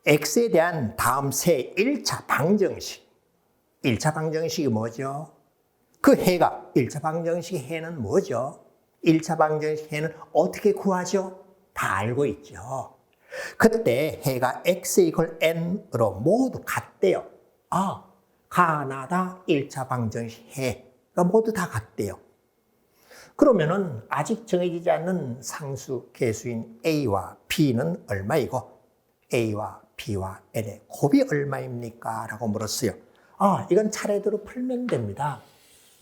x에 대한 다음 세 1차 방정식. 1차 방정식이 뭐죠? 그 해가 1차 방정식의 해는 뭐죠? 1차 방정식 해는 어떻게 구하죠? 다 알고 있죠. 그때 해가 x 이퀄 n으로 모두 같대요. 가나다 1차 방정식 해가 모두 다 같대요. 그러면은 아직 정해지지 않는 상수 계수인 a와 b는 얼마이고 a와 b와 n의 곱이 얼마입니까? 라고 물었어요. 이건 차례대로 풀면 됩니다.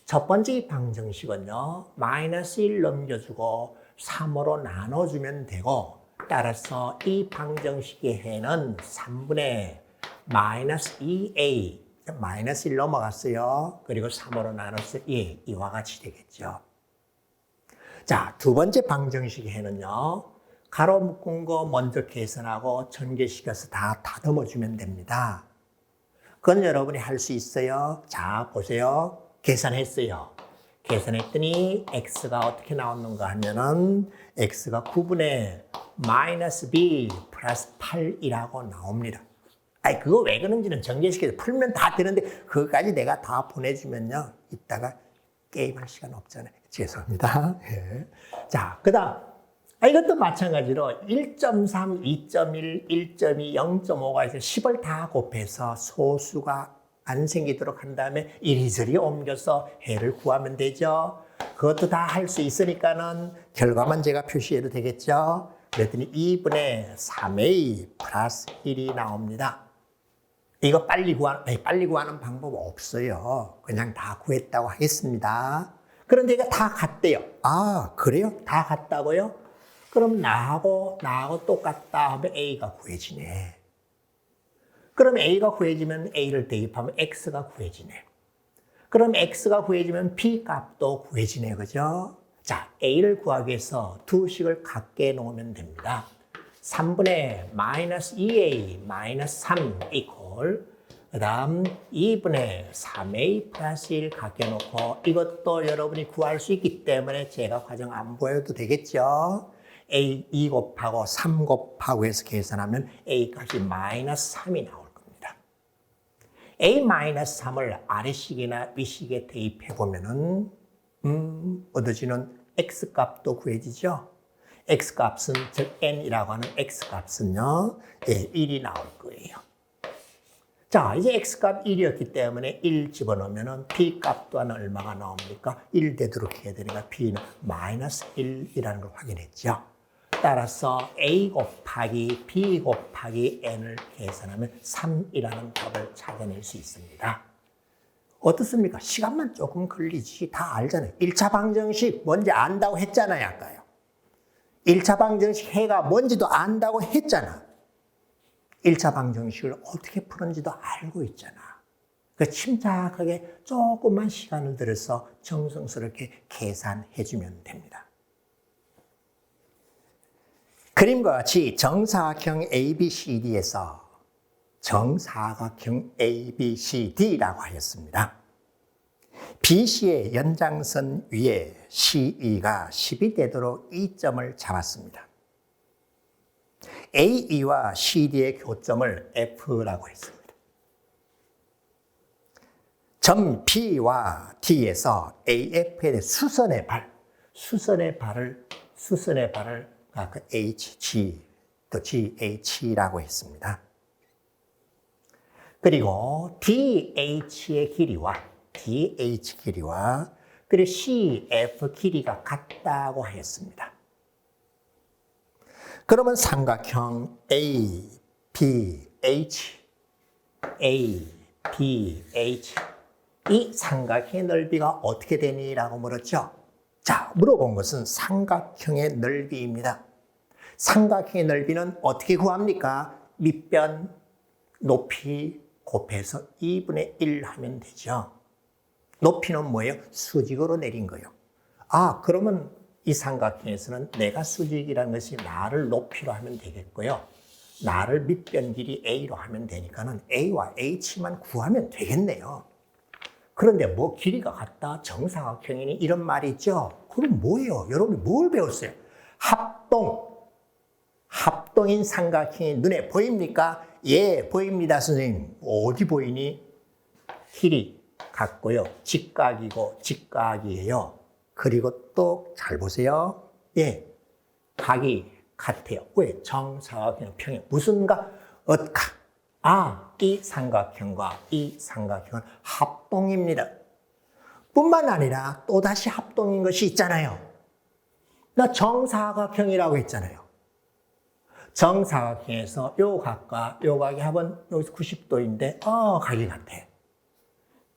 첫 번째 방정식은요, 마이너스 1 넘겨주고 3으로 나눠주면 되고, 따라서 이 방정식의 해는 3분의 마이너스 2a, 마이너스 1 넘어갔어요. 그리고 3으로 나눠서 이와 같이 되겠죠. 자, 두 번째 방정식의 해는요, 가로 묶은 거 먼저 계산하고 전개시켜서 다 다듬어주면 됩니다. 그건 여러분이 할 수 있어요. 자, 보세요. 계산했어요. 계산했더니 x가 어떻게 나왔는가 하면은 x가 9분의 마이너스 b 플러스 8이라고 나옵니다. 그거 왜 그런지는 전개시켜서 풀면 다 되는데 그거까지 내가 다 보내주면요. 이따가 게임할 시간 없잖아요. 죄송합니다. 예. 자, 그 다음. 이것도 마찬가지로 1.3, 2.1, 1.2, 0.5가 있어서 10을 다 곱해서 소수가 안 생기도록 한 다음에 이리저리 옮겨서 해를 구하면 되죠. 그것도 다 할 수 있으니까는 결과만 제가 표시해도 되겠죠. 그랬더니 2분의 3a 플러스 1이 나옵니다. 이거 빨리 구하는 방법 없어요. 그냥 다 구했다고 하겠습니다. 그런데 이거 다 같대요. 그래요? 다 같다고요? 그럼 나하고 똑같다 하면 a가 구해지네. 그럼 a가 구해지면 a를 대입하면 x가 구해지네. 그럼 x가 구해지면 b 값도 구해지네. 그죠? 자, a를 구하기 위해서 두 식을 같게 놓으면 됩니다. 3분의 마이너스 2a 마이너스 3 이퀄 그 다음 2분의 3a 플러스 1 같게 놓고 이것도 여러분이 구할 수 있기 때문에 제가 과정 안 보여도 되겠죠? a 2 곱하고 3 곱하고 해서 계산하면 a 값이 마이너스 3이 나올 겁니다. a 마이너스 3을 아래식이나 위식에 대입해 보면은 얻어지는 x 값도 구해지죠. x 값은 즉 n이라고 하는 x 값은요, 1이 나올 거예요. 자, 이제 x 값 1이었기 때문에 1 집어넣으면 p 값 또한 얼마가 나옵니까? 1 되도록 해야 되니까 p는 마이너스 1이라는 걸 확인했죠. 따라서 a 곱하기 b 곱하기 n을 계산하면 3이라는 답을 찾아낼 수 있습니다. 어떻습니까? 시간만 조금 걸리지 다 알잖아요. 1차 방정식 뭔지 안다고 했잖아요. 아까요. 1차 방정식 해가 뭔지도 안다고 했잖아. 1차 방정식을 어떻게 푸는지도 알고 있잖아. 그 침착하게 조금만 시간을 들여서 정성스럽게 계산해주면 됩니다. 그림과 같이 정사각형 ABCD에서 정사각형 ABCD라고 하였습니다. BC의 연장선 위에 CE가 10이 되도록 이점을 잡았습니다. AE와 CD의 교점을 F라고 했습니다. 점 P와 D에서 AF에 대해 수선의 발을 그 HG 또 GH라고 했습니다. 그리고 DH 길이와 그리고 CF 길이가 같다고 하였습니다. 그러면 삼각형 ABH 이 삼각형의 넓이가 어떻게 되니? 라고 물었죠. 자, 물어본 것은 삼각형의 넓이입니다. 삼각형의 넓이는 어떻게 구합니까? 밑변 높이 곱해서 2분의 1 하면 되죠. 높이는 뭐예요? 수직으로 내린 거예요. 그러면 이 삼각형에서는 내가 수직이라는 것이 나를 높이로 하면 되겠고요. 나를 밑변 길이 A로 하면 되니까는 A와 H만 구하면 되겠네요. 그런데 뭐 길이가 같다, 정사각형이니 이런 말이 있죠. 그럼 뭐예요? 여러분이 뭘 배웠어요? 합동인 삼각형이 눈에 보입니까? 예, 보입니다, 선생님. 어디 보이니? 길이 같고요. 직각이고 직각이에요. 그리고 또 잘 보세요. 예, 각이 같아요. 왜? 정사각형 평행. 무슨 각? 어각. 아, 이 삼각형과 이 삼각형은 합동입니다. 뿐만 아니라 또다시 합동인 것이 있잖아요. 나 정사각형이라고 했잖아요. 정사각형에서 요 각과 요 각의 합은 여기서 90도인데, 각이 같아.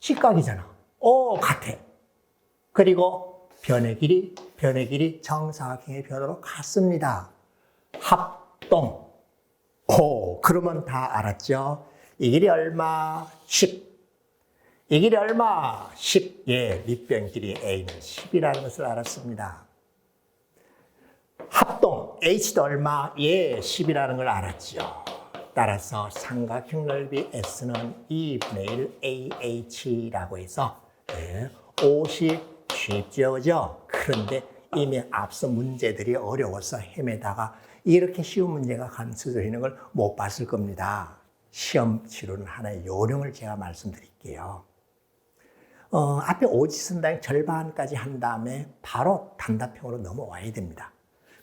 직각이잖아. 같아. 그리고 변의 길이 정사각형의 변으로 같습니다. 합동. 그러면 다 알았죠? 이 길이 얼마? 10. 이 길이 얼마? 10. 예, 밑변 길이 A는 10이라는 것을 알았습니다. 합동, H도 얼마? 예, 10이라는 걸 알았죠. 따라서 삼각형 넓이 S는 2분의 1 AH라고 해서 50 쉽죠, 그죠? 그런데 이미 앞서 문제들이 어려워서 헤매다가 이렇게 쉬운 문제가 간수되어 있는 걸 못 봤을 겁니다. 시험 치르는 하나의 요령을 제가 말씀드릴게요. 앞에 오지 선당 절반까지 한 다음에 바로 단답형으로 넘어와야 됩니다.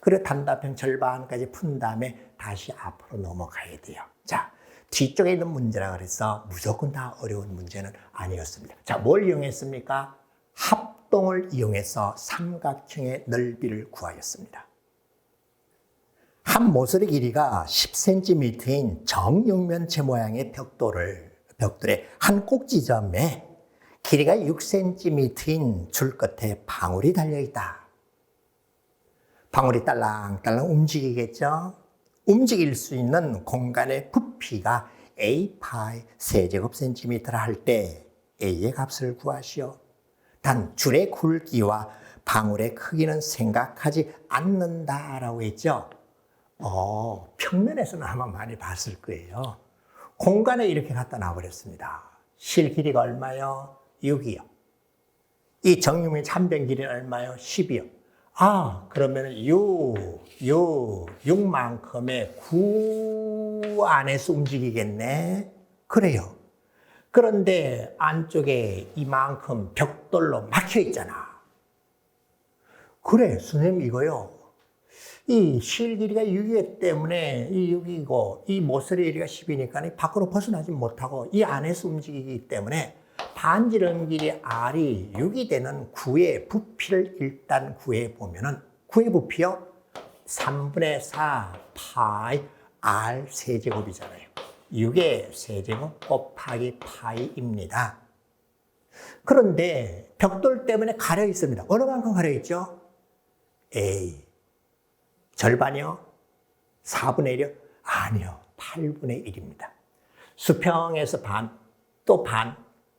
그리고 단답형 절반까지 푼 다음에 다시 앞으로 넘어가야 돼요. 자, 뒤쪽에 있는 문제라 그래서 무조건 다 어려운 문제는 아니었습니다. 자, 뭘 이용했습니까? 합동을 이용해서 삼각형의 넓이를 구하였습니다. 한 모서리 길이가 10cm인 정육면체 모양의 벽돌의 한 꼭지점에 길이가 6cm인 줄 끝에 방울이 달려있다. 방울이 딸랑딸랑 움직이겠죠? 움직일 수 있는 공간의 부피가 A 파이 세제곱센티미터라 할 때 A의 값을 구하시오. 단 줄의 굵기와 방울의 크기는 생각하지 않는다라고 했죠? 평면에서는 아마 많이 봤을 거예요. 공간에 이렇게 갖다 놔버렸습니다. 실 길이가 얼마요? 6이요. 이 정육면 참변 길이는 얼마요? 10이요. 그러면 6만큼의 9 안에서 움직이겠네? 그래요. 그런데 안쪽에 이만큼 벽돌로 막혀 있잖아. 그래, 선생님 이거요. 이 실 길이가 6이기 때문에 이 6이고 이 모서리 길이가 10이니까 밖으로 벗어나지 못하고 이 안에서 움직이기 때문에 반지름 길이 R이 6이 되는 구의 부피를 일단 구해보면은 구의 부피요? 3분의 4 파이 R 세제곱이잖아요. 6의 세제곱 곱하기 파이입니다. 그런데 벽돌 때문에 가려 있습니다. 어느 만큼 가려 있죠? A. 절반이요? 4분의 1이요? 아니요. 8분의 1입니다. 수평에서 반, 또 반,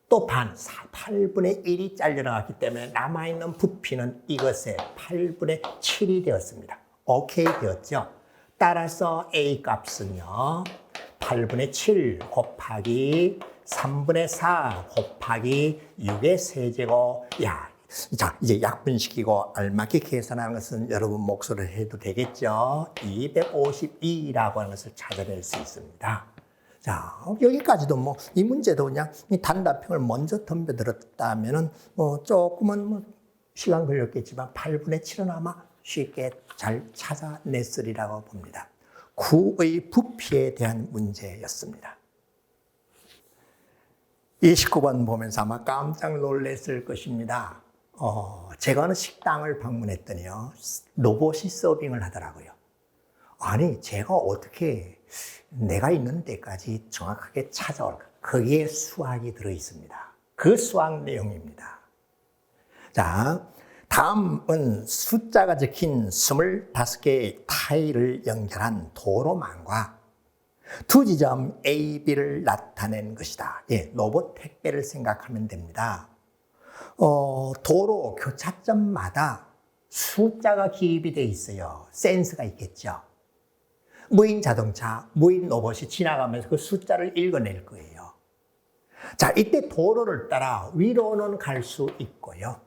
또 반, 8분의 1이 잘려나갔기 때문에 남아있는 부피는 이것의 8분의 7이 되었습니다. 오케이 되었죠? 따라서 A 값은요, 8분의 7 곱하기 3분의 4 곱하기 6의 세제곱. 자, 이제 약분시키고 알맞게 계산하는 것은 여러분 몫으로 해도 되겠죠? 252라고 하는 것을 찾아낼 수 있습니다. 자, 여기까지도 이 문제도 그냥 이 단답형을 먼저 덤벼들었다면은 조금은 시간 걸렸겠지만 8분의 7은 아마 쉽게 잘 찾아냈으리라고 봅니다. 구의 부피에 대한 문제였습니다. 29번 보면서 아마 깜짝 놀랐을 것입니다. 제가 어느 식당을 방문했더니요, 로봇이 서빙을 하더라고요. 아니, 제가 어떻게 내가 있는 데까지 정확하게 찾아올까? 거기에 수학이 들어있습니다. 그 수학 내용입니다. 자, 다음은 숫자가 적힌 25개의 타일을 연결한 도로망과 두 지점 A, B를 나타낸 것이다. 예, 로봇 택배를 생각하면 됩니다. 도로 교차점마다 숫자가 기입이 되어 있어요. 센서가 있겠죠. 무인 자동차, 무인 로봇이 지나가면서 그 숫자를 읽어낼 거예요. 자, 이때 도로를 따라 위로는 갈 수 있고요.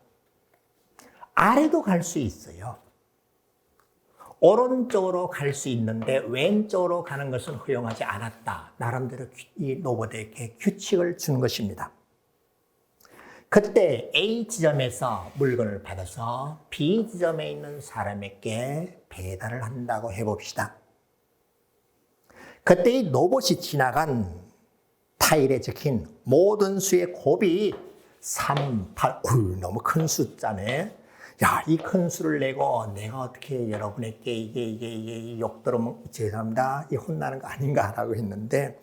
아래도 갈 수 있어요. 오른쪽으로 갈 수 있는데 왼쪽으로 가는 것은 허용하지 않았다. 나름대로 이 로봇에게 규칙을 준 것입니다. 그때 A 지점에서 물건을 받아서 B 지점에 있는 사람에게 배달을 한다고 해봅시다. 그때 이 로봇이 지나간 타일에 적힌 모든 수의 곱이 3, 8, 너무 큰 숫자네. 야, 이 큰 수를 내고 내가 어떻게 여러분에게 이게 욕 들으면 죄송합니다. 이 혼나는 거 아닌가라고 했는데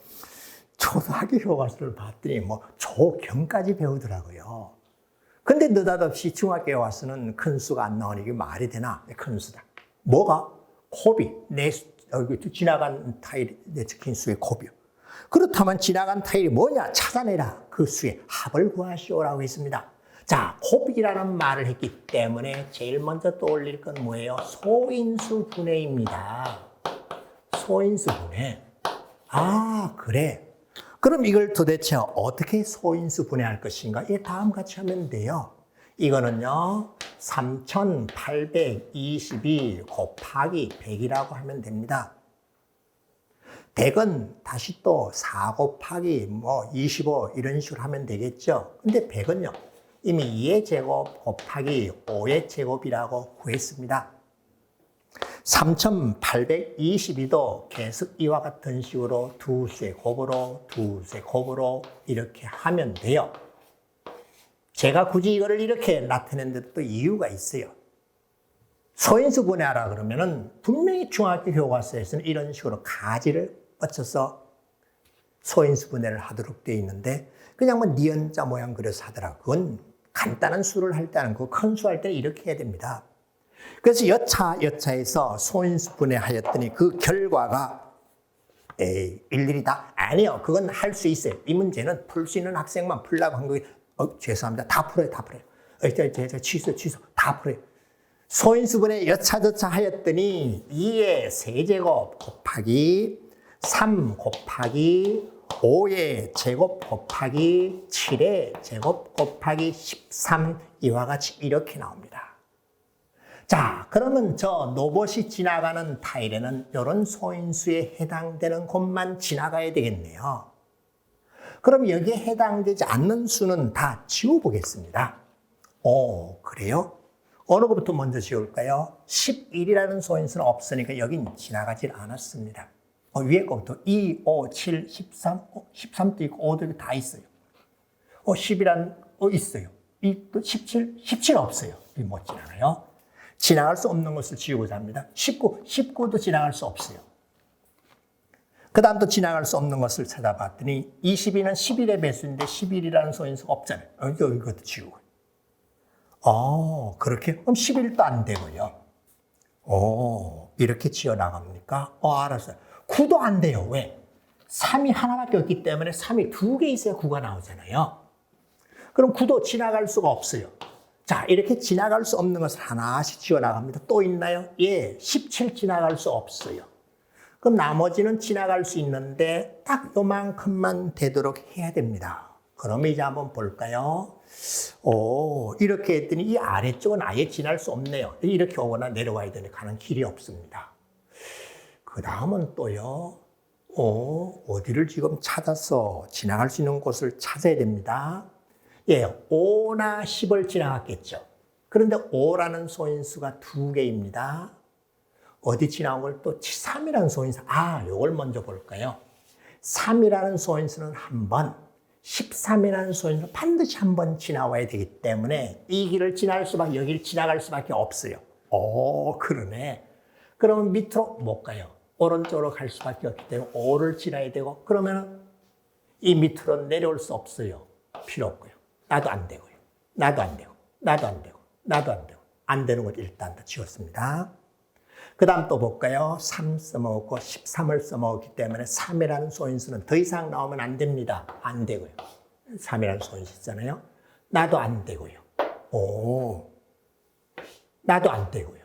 초등학교 교과서를 봤더니 뭐 조경까지 배우더라고요. 근데 느닷없이 중학교에 와서는 큰 수가 안 나오니 이게 말이 되나? 큰 수다. 뭐가? 곱이. 지나간 타일에 적힌 수의 곱이요. 그렇다면 지나간 타일이 뭐냐? 찾아내라. 그 수의 합을 구하시오라고 했습니다. 자, 곱이라는 말을 했기 때문에 제일 먼저 떠올릴 건 뭐예요? 소인수 분해입니다. 소인수 분해. 아, 그래. 그럼 이걸 도대체 어떻게 소인수 분해할 것인가? 이 다음 같이 하면 돼요. 이거는요, 3822 곱하기 100이라고 하면 됩니다. 100은 다시 또 4 곱하기 25 이런 식으로 하면 되겠죠. 근데 100은요, 이미 2의 제곱 곱하기 5의 제곱이라고 구했습니다. 3822도 계속 이와 같은 식으로 두 수의 곱으로 이렇게 하면 돼요. 제가 굳이 이거를 이렇게 나타낸 데도 또 이유가 있어요. 소인수 분해하라 그러면은 분명히 중학교 교과서에서는 이런 식으로 가지를 뻗쳐서 소인수 분해를 하도록 되어 있는데 그냥 뭐 니은자 모양 그려서 하더라고. 그건 간단한 수를 할 때는 그 큰 수 할 때는 이렇게 해야 됩니다. 그래서 여차에서 소인수 분해하였더니 그 결과가 일일이 다 아니요. 그건 할 수 있어요. 이 문제는 풀 수 있는 학생만 풀라고 한 거예요. 죄송합니다. 다 풀어요. 취소. 다 풀어요. 소인수 분해 여차저차 하였더니 2의 세제곱 곱하기 3 곱하기 5의 제곱 곱하기 7의 제곱 곱하기 13 이와 같이 이렇게 나옵니다. 자, 그러면 저 로봇이 지나가는 타일에는 이런 소인수에 해당되는 곳만 지나가야 되겠네요. 그럼 여기에 해당되지 않는 수는 다 지워보겠습니다. 그래요? 어느 것부터 먼저 지울까요? 11이라는 소인수는 없으니까 여긴 지나가질 않았습니다. 위에 것부터 2, 5, 7, 13, 13도 있고 5도 있고 다 있어요. 10이란 있어요. 또 17 없어요. 못 지나가요. 지나갈 수 없는 것을 지우고자 합니다. 19도 지나갈 수 없어요. 그 다음 또 지나갈 수 없는 것을 찾아봤더니 22는 11의 배수인데 11이라는 소인수가 없잖아요. 이것도 지우고. 그렇게? 그럼 11도 안 되고요. 이렇게 지어나갑니까? 알았어요. 9도 안 돼요. 왜? 3이 하나밖에 없기 때문에 3이 2개 있어야 9가 나오잖아요. 그럼 9도 지나갈 수가 없어요. 자, 이렇게 지나갈 수 없는 것을 하나씩 지어나갑니다. 또 있나요? 17 지나갈 수 없어요. 그럼 나머지는 지나갈 수 있는데 딱 요만큼만 되도록 해야 됩니다. 그럼 이제 한번 볼까요? 이렇게 했더니 이 아래쪽은 아예 지날 수 없네요. 이렇게 오거나 내려와야 되니 가는 길이 없습니다. 그 다음은 또요, 어디를 지금 찾아서 지나갈 수 있는 곳을 찾아야 됩니다. 5나 10을 지나갔겠죠. 그런데 5라는 소인수가 2개입니다. 어디 지나온 걸 또 3이라는 소인수, 요걸 먼저 볼까요? 3이라는 소인수는 한 번, 13이라는 소인수는 반드시 한 번 지나와야 되기 때문에 이 길을 여기를 지나갈 수밖에 없어요. 그러네. 그러면 밑으로 못 가요. 오른쪽으로 갈 수밖에 없기 때문에 5를 지나야 되고, 그러면 이 밑으로 내려올 수 없어요. 필요 없고요. 나도 안 되고요. 안 되는 것 일단 다 지웠습니다. 그 다음 또 볼까요? 3 써먹었고 13을 써먹었기 때문에 3이라는 소인수는 더 이상 나오면 안 됩니다. 안 되고요. 3이라는 소인수 있잖아요. 나도 안 되고요. 나도 안 되고요.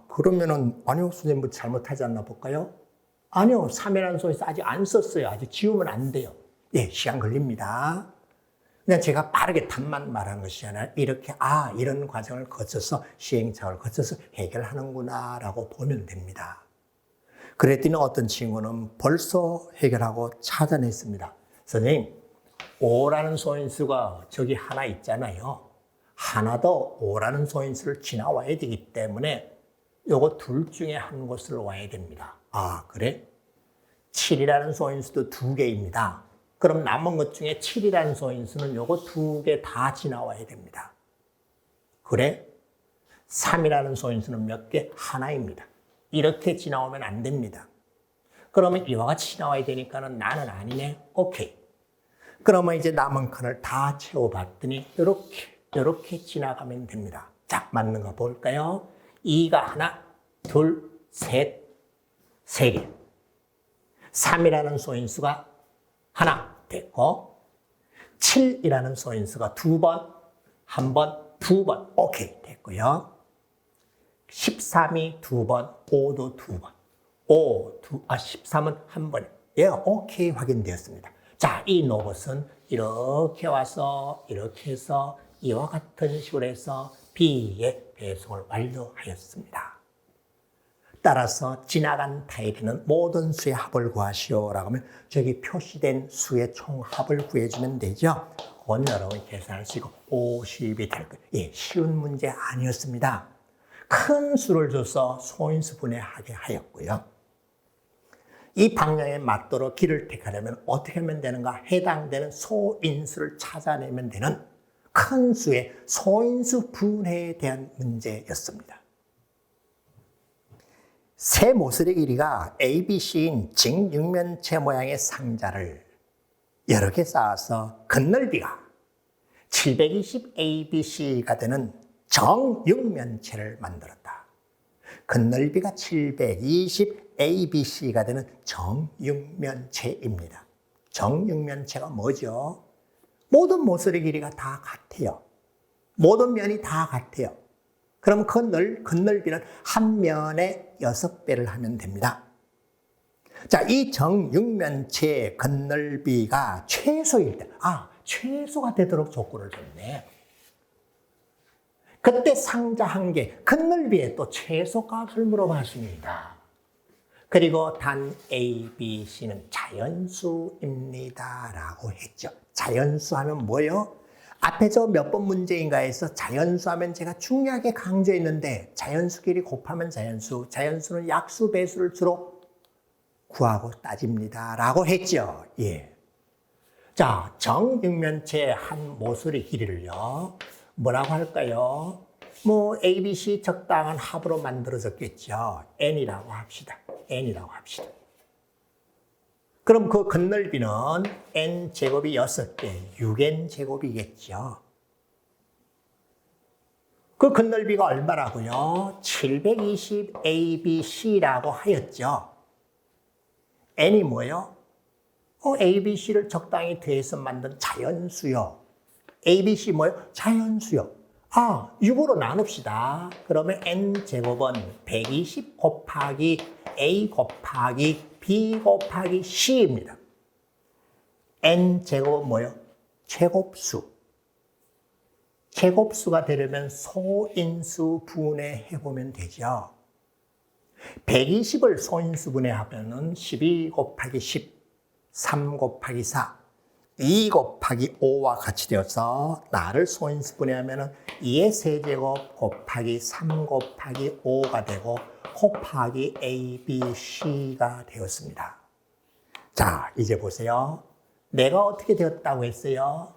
그러면은, 아니요, 선생님 뭐 잘못하지 않나 볼까요? 아니요, 3이라는 소인수 아직 안 썼어요. 아직 지우면 안 돼요. 시간 걸립니다. 그냥 제가 빠르게 답만 말하는 것이 아니라 이렇게 이런 과정을 거쳐서 시행착오를 거쳐서 해결하는구나 라고 보면 됩니다. 그랬더니 어떤 친구는 벌써 해결하고 찾아냈습니다. 선생님, 5라는 소인수가 저기 하나 있잖아요. 하나 더 5라는 소인수를 지나와야 되기 때문에 요거 둘 중에 한 곳을 와야 됩니다. 그래? 7이라는 소인수도 2개입니다. 그럼 남은 것 중에 7이라는 소인수는 요거 2개 다 지나와야 됩니다. 그래? 3이라는 소인수는 몇 개? 하나입니다. 이렇게 지나오면 안 됩니다. 그러면 이와 같이 지나와야 되니까는 나는 아니네. 오케이. 그러면 이제 남은 칸을 다 채워봤더니 이렇게 지나가면 됩니다. 자, 맞는 거 볼까요? 2가 하나, 둘, 셋, 3개. 3이라는 소인수가 하나 됐고 7이라는 소인수가 2번, 1번, 2번. 오케이 됐고요. 13이 2번, 5도 2번. 13은 1번. 얘가 오케이 확인되었습니다. 자, 이 로봇은 이렇게 와서 이렇게 해서 이와 같은 식으로 해서 B의 배송을 완료하였습니다. 따라서 지나간 타일에는 모든 수의 합을 구하시오라고 하면 저기 표시된 수의 총합을 구해주면 되죠. 그건 여러분이 계산할 수 있고 50이 될 거예요. 쉬운 문제 아니었습니다. 큰 수를 줘서 소인수 분해하게 하였고요. 이 방향에 맞도록 길을 택하려면 어떻게 하면 되는가? 해당되는 소인수를 찾아내면 되는 큰 수의 소인수 분해에 대한 문제였습니다. 세 모서리 길이가 ABC인 직육면체 모양의 상자를 여러 개 쌓아서 건널비가 720ABC가 되는 정육면체를 만들었다. 건널비가 720ABC가 되는 정육면체입니다. 정육면체가 뭐죠? 모든 모서리 길이가 다 같아요. 모든 면이 다 같아요. 그럼 건널비는 한 면에 6배를 하면 됩니다. 자, 이 정육면체의 건널비가 최소일 때, 최소가 되도록 조건을 줬네. 그때 상자 한 개, 건널비에 또 최소값을 물어봤습니다. 그리고 단 A, B, C는 자연수입니다. 라고 했죠. 자연수 하면 뭐예요? 앞에 저 몇 번 문제인가에서 자연수 하면 제가 중요하게 강조했는데 자연수끼리 곱하면 자연수, 자연수는 약수, 배수를 주로 구하고 따집니다. 라고 했죠. 예. 자, 정육면체 한 모서리 길이를요. 뭐라고 할까요? A, B, C 적당한 합으로 만들어졌겠죠. N이라고 합시다. N이라고 합시다. 그럼 그 건널비는 N제곱이 6개, 6N제곱이겠죠. 그 건널비가 얼마라고요? 720ABC라고 하였죠. N이 뭐예요? ABC를 적당히 더해서 만든 자연수요. ABC 뭐예요? 자연수요. 6으로 나눕시다. 그러면 N제곱은 120 곱하기 A 곱하기 B 곱하기 C입니다. N제곱은 뭐예요? 제곱수. 제곱수가 되려면 소인수 분해해보면 되죠. 120을 소인수 분해하면 12 곱하기 10, 3 곱하기 4, 2 곱하기 5와 같이 되어서 나를 소인수 분해하면 2의 세제곱 곱하기 3 곱하기 5가 되고 곱하기 A, B, C가 되었습니다. 자, 이제 보세요. 내가 어떻게 되었다고 했어요?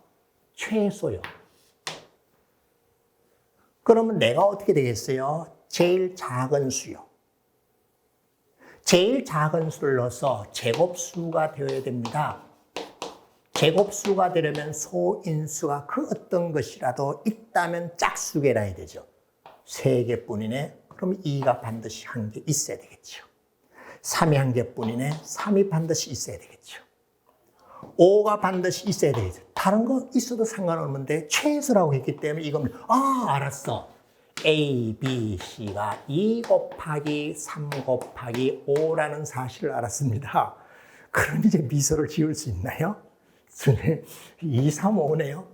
최소요. 그러면 내가 어떻게 되겠어요? 제일 작은 수요. 제일 작은 수를 넣어서 제곱수가 되어야 됩니다. 제곱수가 되려면 소인수가 그 어떤 것이라도 있다면 짝수개라 해야 되죠. 3개뿐이네. 그럼 2가 반드시 한 개 있어야 되겠죠. 3이 한 개뿐이네. 3이 반드시 있어야 되겠죠. 5가 반드시 있어야 되겠죠. 다른 거 있어도 상관없는데 최소라고 했기 때문에 이건 알았어. A, B, C가 2 곱하기 3 곱하기 5라는 사실을 알았습니다. 그럼 이제 미소를 지을 수 있나요? 2, 3, 5네요.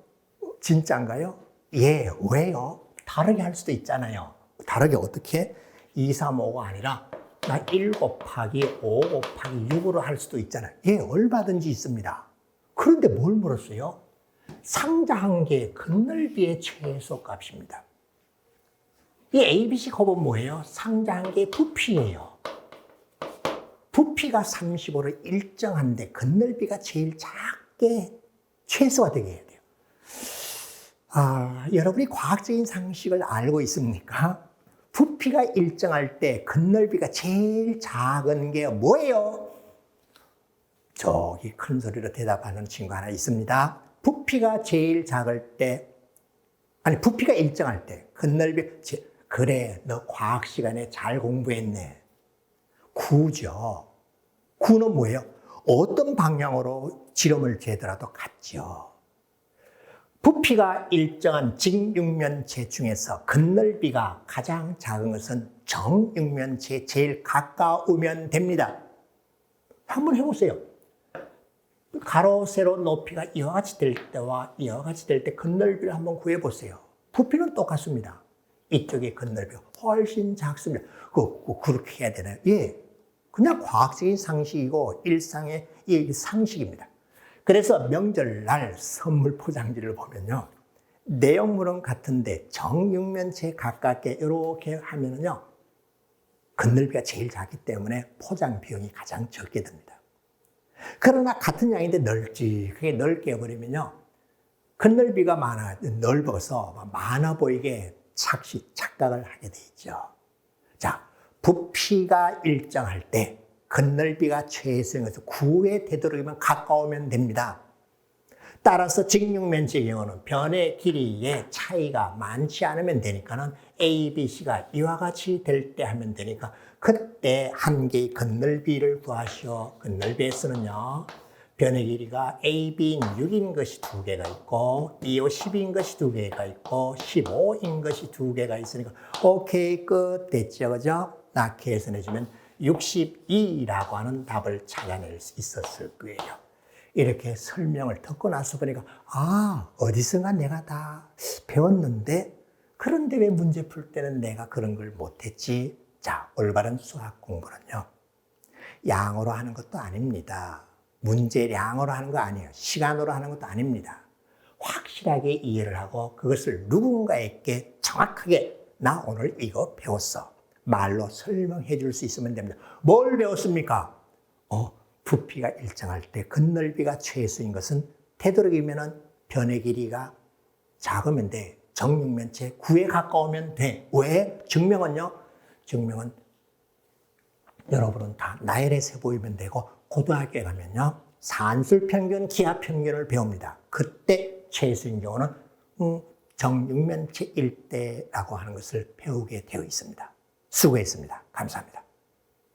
진짜인가요? 예, 왜요? 다르게 할 수도 있잖아요. 다르게 어떻게? 2, 3, 5가 아니라 나 1 곱하기 5 곱하기 6으로 할 수도 있잖아요. 예, 얼마든지 있습니다. 그런데 뭘 물었어요? 상자 한 개의 겉넓이의 최소 값입니다. 이 ABC 곱은 뭐예요? 상자 한 개의 부피예요. 부피가 35를 일정한데 겉넓이가 제일 작게 최소가 되게 해야 돼요. 여러분이 과학적인 상식을 알고 있습니까? 부피가 일정할 때 겉넓이가 제일 작은 게 뭐예요? 저기 큰 소리로 대답하는 친구 하나 있습니다. 부피가 제일 작을 때, 부피가 일정할 때 겉넓이, 그래, 너 과학 시간에 잘 공부했네. 구죠. 구는 뭐예요? 어떤 방향으로 지름을 재더라도 같죠. 부피가 일정한 직육면체 중에서 겉넓이가 가장 작은 것은 정육면체에 제일 가까우면 됩니다. 한번 해보세요. 가로, 세로 높이가 이와 같이 될 때와 이와 같이 될 때 겉넓이를 한번 구해보세요. 부피는 똑같습니다. 이쪽의 겉넓이가 훨씬 작습니다. 그렇게 해야 되나요? 예. 그냥 과학적인 상식이고 일상의 이 상식입니다. 그래서 명절날 선물 포장지를 보면요. 내용물은 같은데 정육면체에 가깝게 이렇게 하면요. 겉넓이가 제일 작기 때문에 포장 비용이 가장 적게 듭니다. 그러나 같은 양인데 널찍하게 넓게 해버리면요. 겉넓이가 넓어서 많아 보이게 착각을 하게 돼 있죠. 자, 부피가 일정할 때 겉넓이가 최소인 것은 9에 되도록이면 가까우면 됩니다. 따라서 직육면체의 경우는 변의 길이의 차이가 많지 않으면 되니까는 A, B, C가 이와 같이 될 때 하면 되니까 그때 한 개의 겉넓이를 구하시오. 겉넓이에서는요. 변의 길이가 A, B인 6인 것이 2개가 있고 2, 5, 10인 것이 2개가 있고 15인 것이 2개가 있으니까 오케이, 끝. 됐죠, 그죠? 나 계산해주면 62라고 하는 답을 찾아낼 수 있었을 거예요. 이렇게 설명을 듣고 나서 보니까 어디선가 내가 다 배웠는데 그런데 왜 문제 풀 때는 내가 그런 걸 못했지? 자, 올바른 수학 공부는요. 양으로 하는 것도 아닙니다. 문제량으로 하는 거 아니에요. 시간으로 하는 것도 아닙니다. 확실하게 이해를 하고 그것을 누군가에게 정확하게 나 오늘 이거 배웠어. 말로 설명해 줄 수 있으면 됩니다. 뭘 배웠습니까? 부피가 일정할 때 겉넓이가 최소인 것은 되도록이면 변의 길이가 작으면 돼. 정육면체 9에 가까우면 돼. 왜? 증명은요? 증명은 여러분은 다 나열해서 보이면 되고 고등학교에 가면요. 산술 평균, 기하 평균을 배웁니다. 그때 최소인 경우는 정육면체 일대라고 하는 것을 배우게 되어 있습니다. 수고했습니다. 감사합니다.